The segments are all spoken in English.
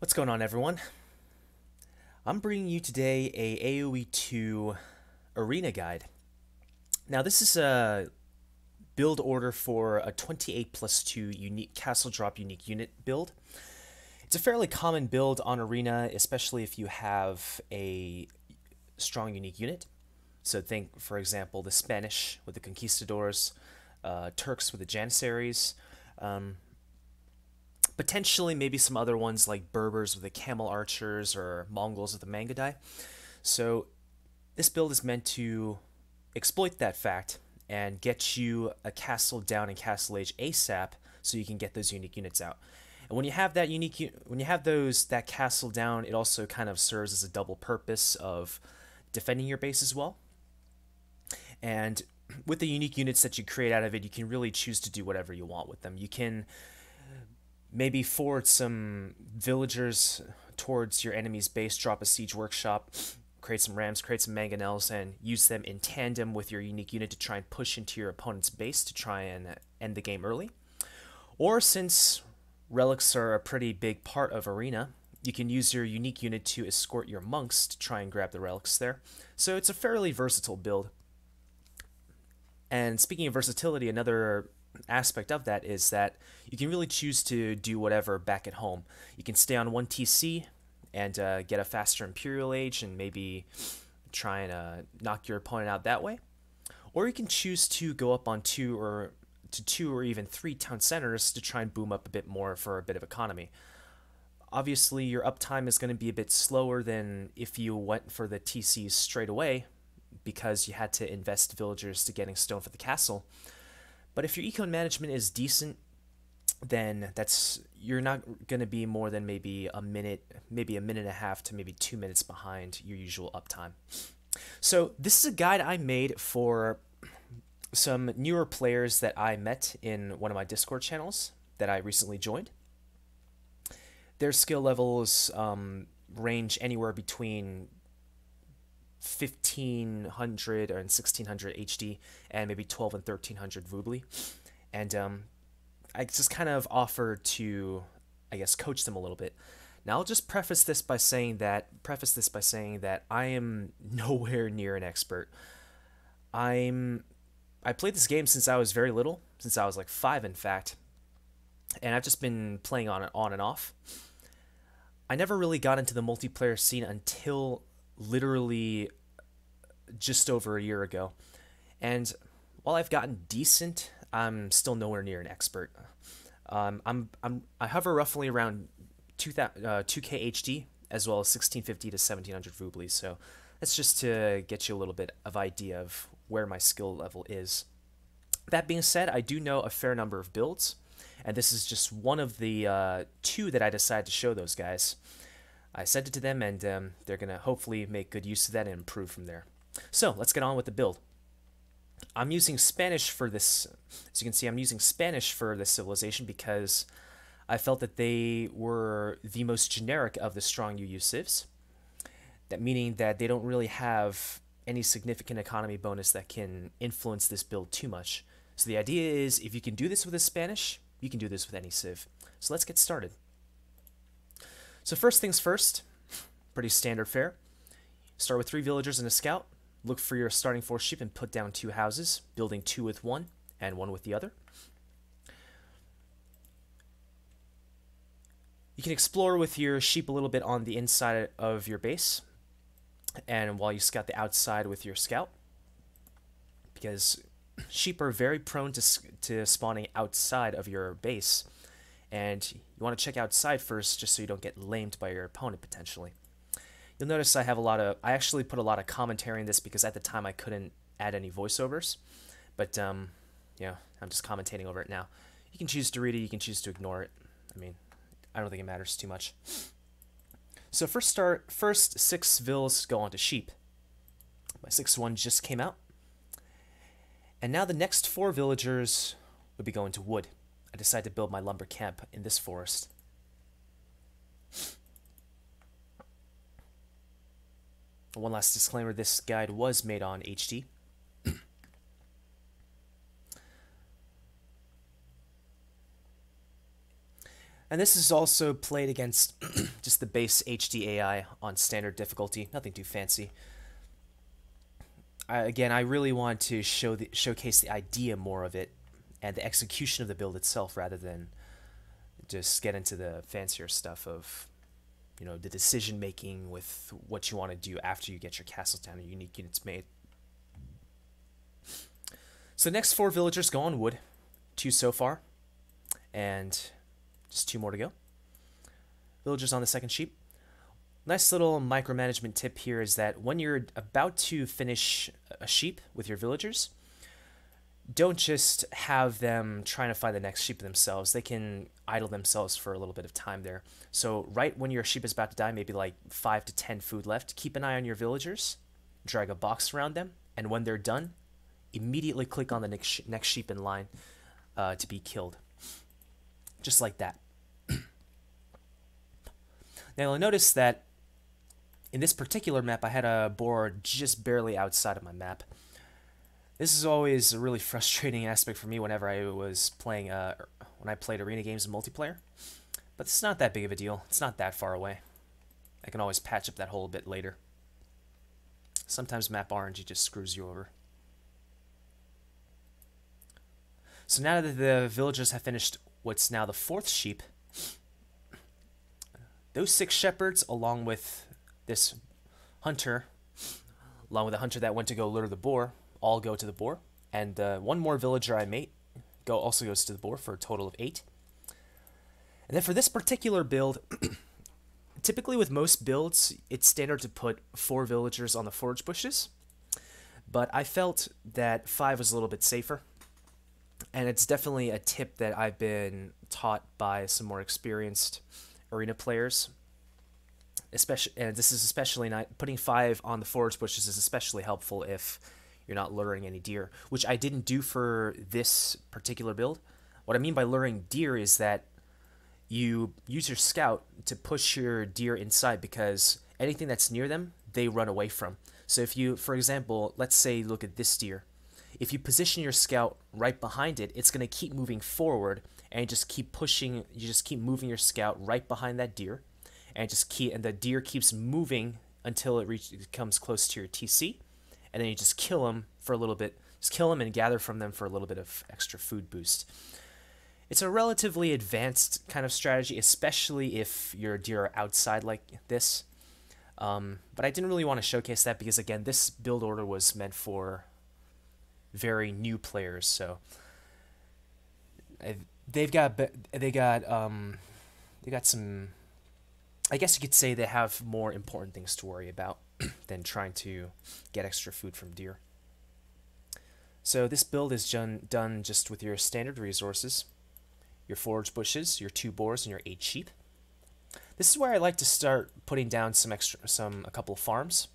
What's going on, everyone? I'm bringing you today a AoE2 arena guide. Now, this is a build order for a 28 plus 2 unique castle drop unique unit build. It's a fairly common build on arena, especially if you have a strong unique unit. So think, for example, the Spanish with the conquistadors, Turks with the Janissaries, um, potentially maybe some other ones like Berbers with the camel archers or Mongols with the Mangudai. So this build is meant to exploit that fact and get you a castle down in Castle Age ASAP so you can get those unique units out. And when you have that when you have that castle down, it also kind of serves as a double purpose of defending your base as well. And with the unique units that you create out of it, you can really choose to do whatever you want with them. You can maybe forward some villagers towards your enemy's base, drop a siege workshop, create some rams, create some mangonels, and use them in tandem with your unique unit to try and push into your opponent's base to try and end the game early. Or since relics are a pretty big part of arena, you can use your unique unit to escort your monks to try and grab the relics there. So it's a fairly versatile build. And speaking of versatility, another aspect of that is that you can really choose to do whatever back at home. You can stay on 1 TC and get a faster Imperial Age and maybe try and knock your opponent out that way. Or you can choose to go up on 2 or even 3 town centers to try and boom up a bit more for a bit of economy. Obviously, your uptime is going to be a bit slower than if you went for the TCs straight away because you had to invest villagers to getting stone for the castle. But if your econ management is decent, then you're not going to be more than maybe a minute and a half to maybe 2 minutes behind your usual uptime. So this is a guide I made for some newer players that I met in one of my Discord channels that I recently joined. Their skill levels range anywhere between 1500 and 1600 HD and maybe 12 and 1300 Vubli. And I just kind of offered to, I guess, coach them a little bit. Now I'll just preface this by saying that I am nowhere near an expert. I played this game since I was very little, since I was like 5 in fact, and I've just been playing on and off. I never really got into the multiplayer scene until literally just over a year ago. And while I've gotten decent, I'm still nowhere near an expert. I hover roughly around 2K HD as well as 1650 to 1700 Vubli. So that's just to get you a little bit of idea of where my skill level is. That being said, I do know a fair number of builds, and this is just one of the 2 that I decided to show those guys. I sent it to them, and they're going to hopefully make good use of that and improve from there. So let's get on with the build. I'm using Spanish for this. As you can see, I'm using Spanish for this civilization because I felt that they were the most generic of the strong UU civs. That meaning that they don't really have any significant economy bonus that can influence this build too much. So the idea is, if you can do this with a Spanish, you can do this with any civ. So let's get started. So first things first, pretty standard fare. Start with 3 villagers and a scout. Look for your starting force sheep and put down 2 houses, building 2 with one and 1 with the other. You can explore with your sheep a little bit on the inside of your base, and while you scout the outside with your scout, because sheep are very prone to spawning outside of your base, and you want to check outside first just so you don't get lamed by your opponent potentially. You'll notice I actually put a lot of commentary in this because at the time I couldn't add any voiceovers, but yeah, I'm just commentating over it now. You can choose to read it, you can choose to ignore it. I mean, I don't think it matters too much. So first 6 vills go on to sheep. My 6th one just came out. And now the next 4 villagers would be going to wood. I decided to build my lumber camp in this forest. One last disclaimer, this guide was made on HD. And this is also played against just the base HD AI on standard difficulty, nothing too fancy. Again, I really want to showcase the idea more of it and the execution of the build itself rather than just get into the fancier stuff of, you know, the decision making with what you want to do after you get your castle town and unique units made. So the next 4 villagers go on wood, 2 so far, and just 2 more to go. Villagers on the second sheep. Nice little micromanagement tip here is that when you're about to finish a sheep with your villagers, don't just have them trying to find the next sheep themselves. They can idle themselves for a little bit of time there. So right when your sheep is about to die, maybe like 5 to 10 food left, keep an eye on your villagers, drag a box around them, and when they're done, immediately click on the next sheep in line to be killed. Just like that. Now you'll notice that in this particular map, I had a board just barely outside of my map. This is always a really frustrating aspect for me whenever I was playing, when I played arena games in multiplayer. But it's not that big of a deal. It's not that far away. I can always patch up that hole a bit later. Sometimes map RNG just screws you over. So now that the villagers have finished what's now the 4th sheep, those 6 shepherds, along with this hunter, along with the hunter that went to go lure the boar, all go to the boar. And 1 more villager I mate also goes to the boar for a total of 8. And then for this particular build, typically with most builds, it's standard to put 4 villagers on the forage bushes. But I felt that 5 was a little bit safer. And it's definitely a tip that I've been taught by some more experienced arena players. And this is especially not putting 5 on the forage bushes is especially helpful if you're not luring any deer, which I didn't do for this particular build. What I mean by luring deer is that you use your scout to push your deer inside because anything that's near them, they run away from. So if you, for example, let's say look at this deer. If you position your scout right behind it, it's going to keep moving forward and just keep pushing, you just keep moving your scout right behind that deer and the deer keeps moving until it comes close to your TC, and then you just kill them for a little bit, just kill them and gather from them for a little bit of extra food boost. It's a relatively advanced kind of strategy, especially if your deer are outside like this. But I didn't really want to showcase that because, again, this build order was meant for very new players, so they got some, I guess you could say they have more important things to worry about than trying to get extra food from deer. So this build is done just with your standard resources, your forage bushes, your 2 boars, and your 8 sheep. This is where I like to start putting down a couple of farms,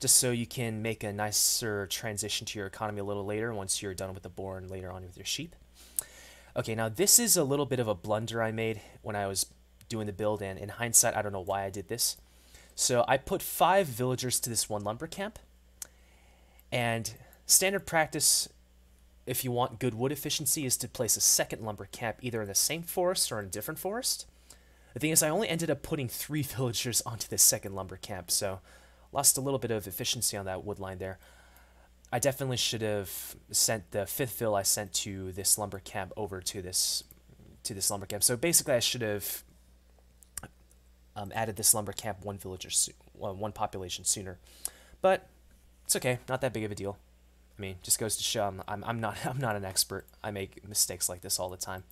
just so you can make a nicer transition to your economy a little later once you're done with the boar and later on with your sheep. Okay, now this is a little bit of a blunder I made when I was doing the build, and in hindsight, I don't know why I did this. So I put 5 villagers to this 1 lumber camp, and standard practice, if you want good wood efficiency, is to place a 2nd lumber camp either in the same forest or in a different forest. The thing is, I only ended up putting 3 villagers onto the 2nd lumber camp, so lost a little bit of efficiency on that wood line there. I definitely should have sent the 5th vill I sent to this lumber camp over to this lumber camp. So basically, I should have added this lumber camp 1 population sooner, but it's okay, not that big of a deal. I mean, just goes to show I'm not an expert. I make mistakes like this all the time.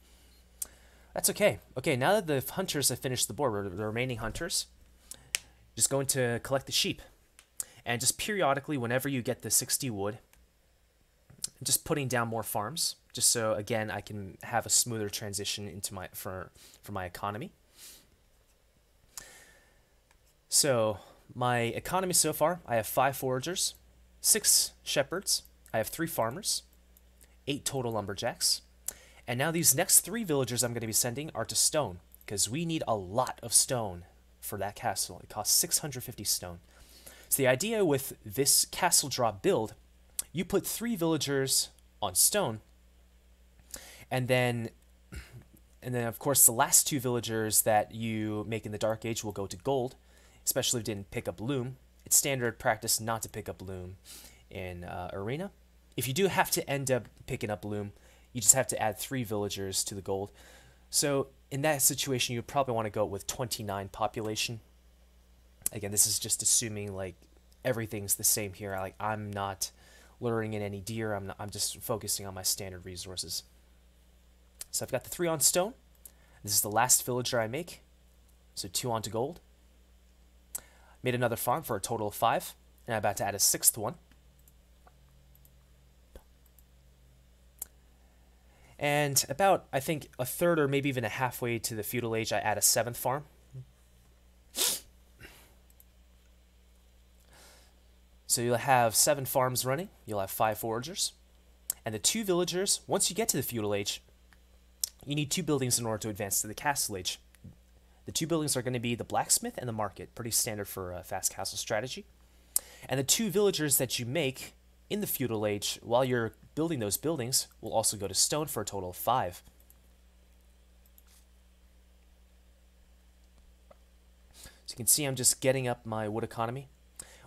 That's okay. Okay, now that the hunters have finished the board, the remaining hunters, just going to collect the sheep, and just periodically, whenever you get the 60 wood, just putting down more farms, just so again I can have a smoother transition into for my economy. So my economy so far, I have 5 foragers, 6 shepherds, I have 3 farmers, 8 total lumberjacks, and now these next 3 villagers I'm going to be sending are to stone, because we need a lot of stone for that castle. It costs 650 stone. So the idea with this castle drop build, you put 3 villagers on stone, and then And then, of course, the last two villagers that you make in the Dark Age will go to gold, especially if you didn't pick up Loom. It's standard practice not to pick up Loom in Arena. If you do have to end up picking up Loom, you just have to add 3 villagers to the gold. So in that situation, you would probably want to go with 29 population. Again, this is just assuming like everything's the same here. Like I'm not luring in any deer. I'm just focusing on my standard resources. So I've got the 3 on stone. This is the last villager I make. So 2 onto gold. Made another farm for a total of 5. And I'm about to add a 6th one. And about, I think, a third or maybe even a halfway to the feudal age, I add a 7th farm. So you'll have 7 farms running. You'll have 5 foragers. And the 2 villagers, once you get to the feudal age, you need 2 buildings in order to advance to the castle age. The 2 buildings are going to be the blacksmith and the market, pretty standard for a fast castle strategy. And the 2 villagers that you make in the feudal age while you're building those buildings will also go to stone for a total of 5. So you can see I'm just getting up my wood economy.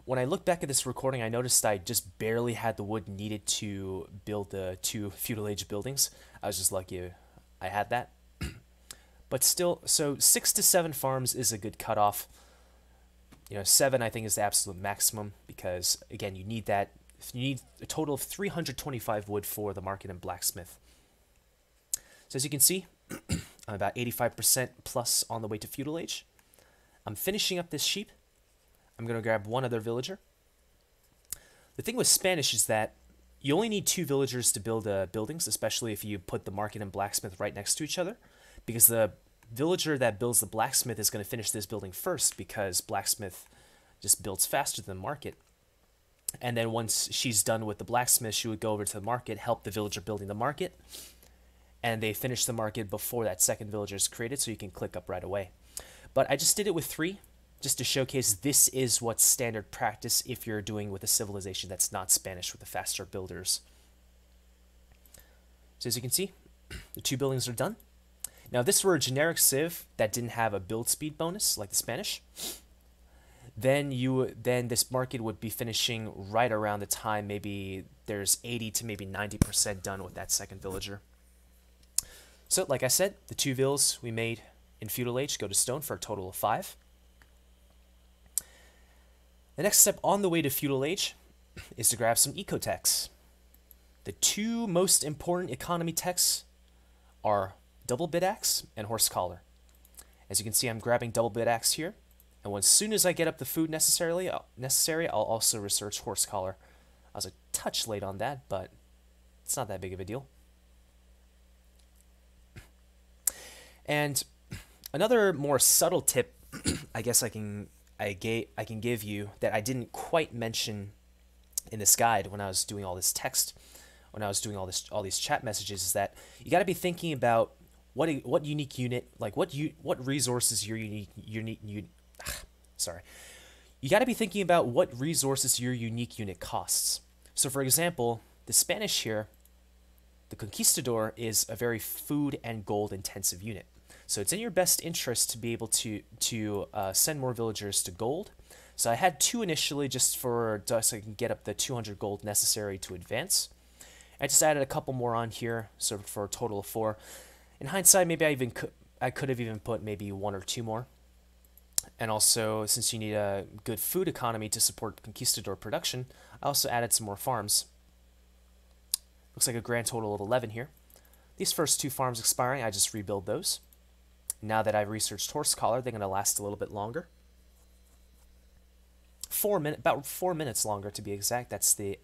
When I look back at this recording, I noticed I just barely had the wood needed to build the 2 feudal age buildings. I was just lucky I had that. But still, so 6 to 7 farms is a good cutoff. 7 I think is the absolute maximum because, again, you need that. You need a total of 325 wood for the market and blacksmith. So as you can see, I'm about 85% plus on the way to feudal age. I'm finishing up this sheep. I'm going to grab one other villager. The thing with Spanish is that you only need 2 villagers to build buildings, especially if you put the market and blacksmith right next to each other, because the villager that builds the blacksmith is going to finish this building first because blacksmith just builds faster than market. And then once she's done with the blacksmith, she would go over to the market, help the villager building the market, and they finish the market before that second villager is created, so you can click up right away. But I just did it with 3, just to showcase this is what's standard practice if you're doing with a civilization that's not Spanish with the faster builders. So as you can see, the 2 buildings are done. Now if this were a generic civ that didn't have a build speed bonus like the Spanish, then this market would be finishing right around the time maybe there's 80 to maybe 90% done with that second villager. So like I said, the 2 vills we made in feudal age go to stone for a total of 5. The next step on the way to feudal age is to grab some eco techs. The 2 most important economy techs are double bit axe and horse collar. As you can see, I'm grabbing double bit axe here, and as soon as I get up the food necessary, I'll also research horse collar. I was a touch late on that, but it's not that big of a deal. And another more subtle tip, I guess I can give you that I didn't quite mention in this guide when I was doing all this text, when I was doing all these chat messages, is that you got to be thinking about what unique unit, like what resources your you got to be thinking about what resources your unique unit costs. So for example, the Spanish here, the Conquistador is a very food and gold intensive unit. So it's in your best interest to be able to send more villagers to gold. So I had 2 initially just so I can get up the 200 gold necessary to advance. I just added a couple more on here, so for a total of 4. In hindsight, maybe I could have even put maybe 1 or 2 more. And also, since you need a good food economy to support Conquistador production, I also added some more farms. Looks like a grand total of 11 here. These first 2 farms expiring, I just rebuild those. Now that I've researched horse collar, they're going to last a little bit longer. About 4 minutes longer to be exact. That's the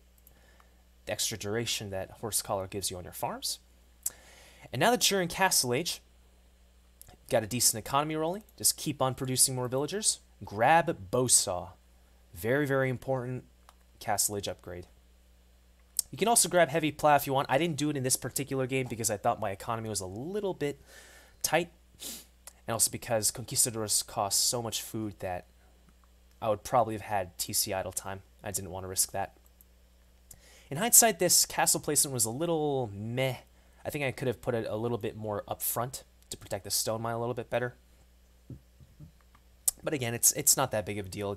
extra duration that horse collar gives you on your farms. And now that you're in castle age, got a decent economy rolling, just keep on producing more villagers. Grab bowsaw. Very, very important castle age upgrade. You can also grab heavy plow if you want. I didn't do it in this particular game because I thought my economy was a little bit tight. And also because Conquistadors cost so much food that I would probably have had TC idle time. I didn't want to risk that. In hindsight, this castle placement was a little meh. I think I could have put it a little bit more up front to protect the stone mine a little bit better. But again, it's not that big of a deal.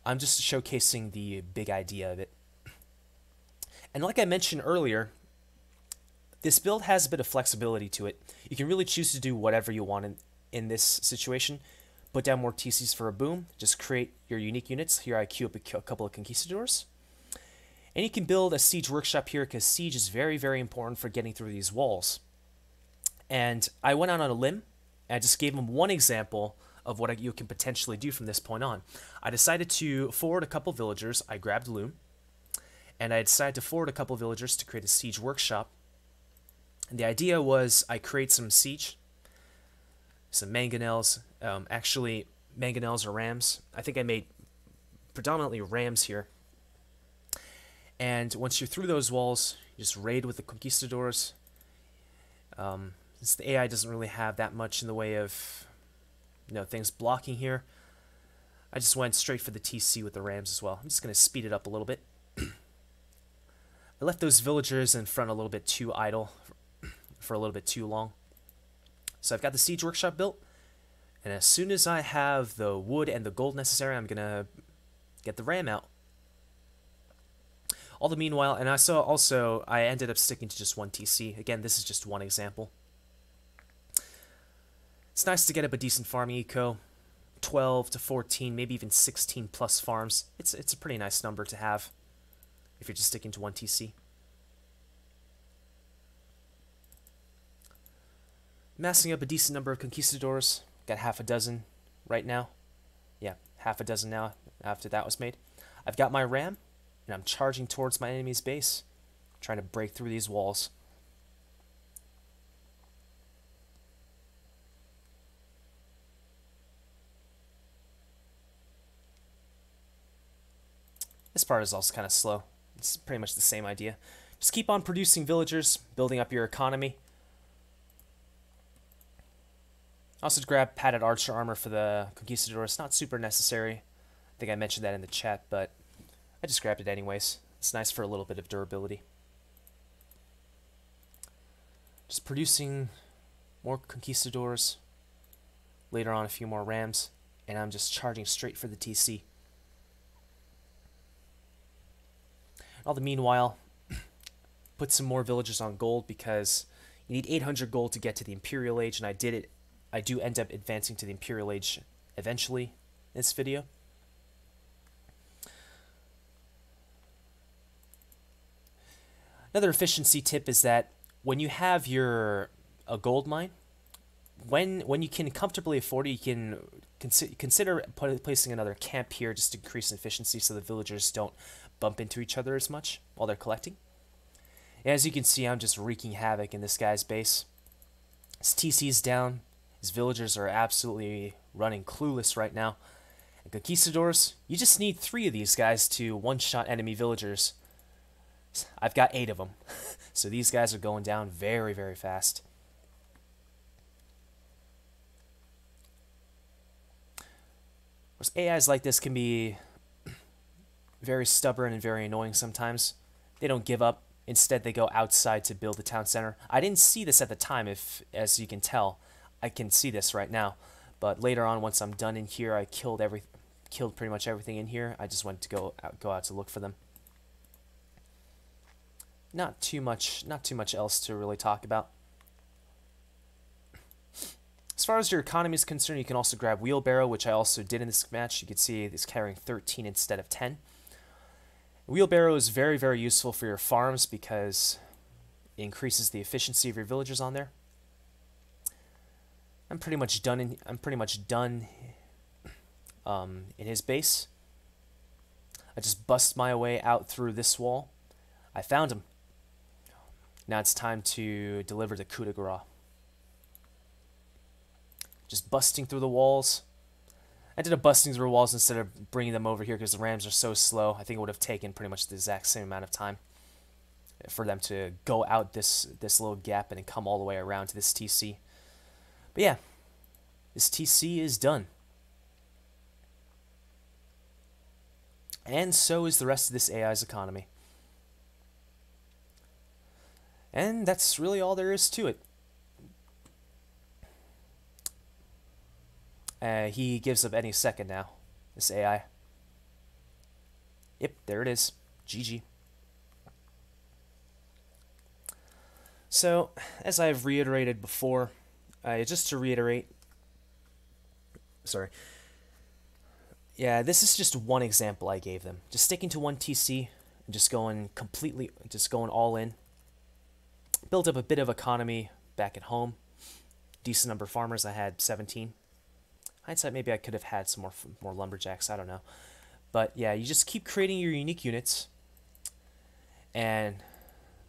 I'm just showcasing the big idea of it. And like I mentioned earlier, this build has a bit of flexibility to it. You can really choose to do whatever you want in this situation. Put down more TCs for a boom. Just create your unique units. Here I queue up a couple of conquistadors. And you can build a siege workshop here because siege is very, very important for getting through these walls. And I went out on a limb and I just gave them one example of what you can potentially do from this point on. I decided to forward a couple villagers. I grabbed loom. And I decided to forward a couple villagers to create a siege workshop. And the idea was I create some siege, some mangonels, actually mangonels or rams. I think I made predominantly rams here. And once you're through those walls, you just raid with the conquistadors. Since the AI doesn't really have that much in the way of things blocking here, I just went straight for the TC with the rams as well. I'm just going to speed it up a little bit. I left those villagers in front a little bit too idle for a little bit too long. So I've got the siege workshop built, and as soon as I have the wood and the gold necessary, I'm gonna get the ram out. All the meanwhile, and I ended up sticking to just one TC. Again, this is just one example. It's nice to get up a decent farming eco, 12 to 14, maybe even 16 plus farms. It's a pretty nice number to have if you're just sticking to one TC. Massing up a decent number of conquistadors. Got half a dozen right now. Yeah, half a dozen now after that was made. I've got my ram, and I'm charging towards my enemy's base, trying to break through these walls. This part is also kind of slow. It's pretty much the same idea. Just keep on producing villagers, building up your economy. Also grab padded archer armor for the conquistador. It's not super necessary. I think I mentioned that in the chat, but I just grabbed it anyways. It's nice for a little bit of durability. Just producing more conquistadors. Later on a few more rams. And I'm just charging straight for the TC. All the meanwhile, put some more villagers on gold because you need 800 gold to get to the Imperial Age, and I did it. I do end up advancing to the Imperial Age eventually in this video. Another efficiency tip is that when you have a gold mine, when you can comfortably afford it, you can consider placing another camp here just to increase efficiency so the villagers don't bump into each other as much while they're collecting. And as you can see, I'm just wreaking havoc in this guy's base. His TC's down. His villagers are absolutely running clueless right now. And conquistadors, you just need 3 of these guys to one-shot enemy villagers. I've got 8 of them. So these guys are going down very, very fast. Of course, AIs like this can be very stubborn and very annoying sometimes. They don't give up. Instead, they go outside to build the town center. I didn't see this at the time, as you can tell. I can see this right now. But later on, once I'm done in here, I killed pretty much everything in here. I just went to go out to look for them. Not too much else to really talk about. As far as your economy is concerned, you can also grab wheelbarrow, which I also did in this match. You can see it's carrying 13 instead of 10. Wheelbarrow is very, very useful for your farms because it increases the efficiency of your villagers on there. I'm pretty much done in his base. I just bust my way out through this wall. I found him. Now it's time to deliver the coup de grace. Just busting through the walls. I ended up busting through walls instead of bringing them over here because the rams are so slow. I think it would have taken pretty much the exact same amount of time for them to go out this little gap and then come all the way around to this TC. But yeah, this TC is done. And so is the rest of this AI's economy. And that's really all there is to it. He gives up any second now, this AI. Yep, there it is. GG. So, as I've reiterated before, just to reiterate, sorry, yeah, this is just one example I gave them. Just sticking to one TC, and just going all in. Built up a bit of economy back at home. Decent number of farmers. I had 17. Hindsight, maybe I could have had some more lumberjacks. I don't know. But yeah, you just keep creating your unique units and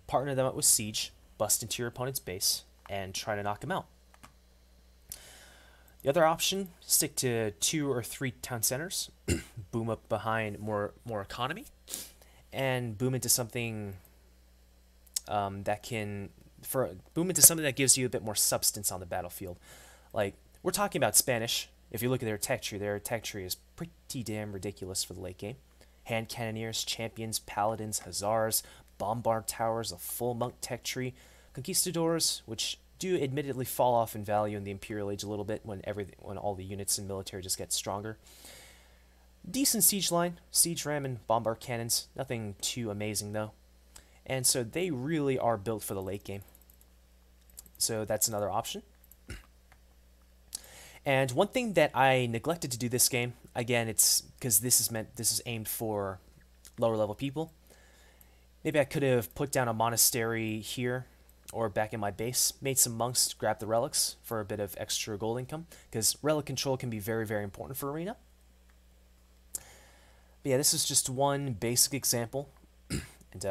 partner them up with siege, bust into your opponent's base, and try to knock him out. The other option, stick to 2 or 3 town centers, boom up behind more economy, and boom into something that gives you a bit more substance on the battlefield. Like, we're talking about Spanish. If you look at their tech tree is pretty damn ridiculous for the late game. Hand cannoneers, champions, paladins, hussars, bombard towers, a full monk tech tree, conquistadors, which do admittedly fall off in value in the Imperial Age a little bit when all the units in military just get stronger. Decent siege line, siege ram and bombard cannons, nothing too amazing though. And so they really are built for the late game. So that's another option. And one thing that I neglected to do this game, again, it's because this is aimed for lower level people. Maybe I could have put down a monastery here or back in my base, made some monks grab the relics for a bit of extra gold income, because relic control can be very, very important for Arena. But yeah, this is just one basic example. And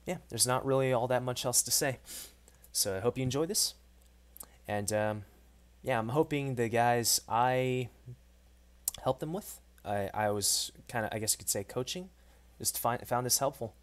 yeah, there's not really all that much else to say. So I hope you enjoyed this. And yeah, I'm hoping the guys I helped them with, I was kind of, I guess you could say, coaching, just found this helpful.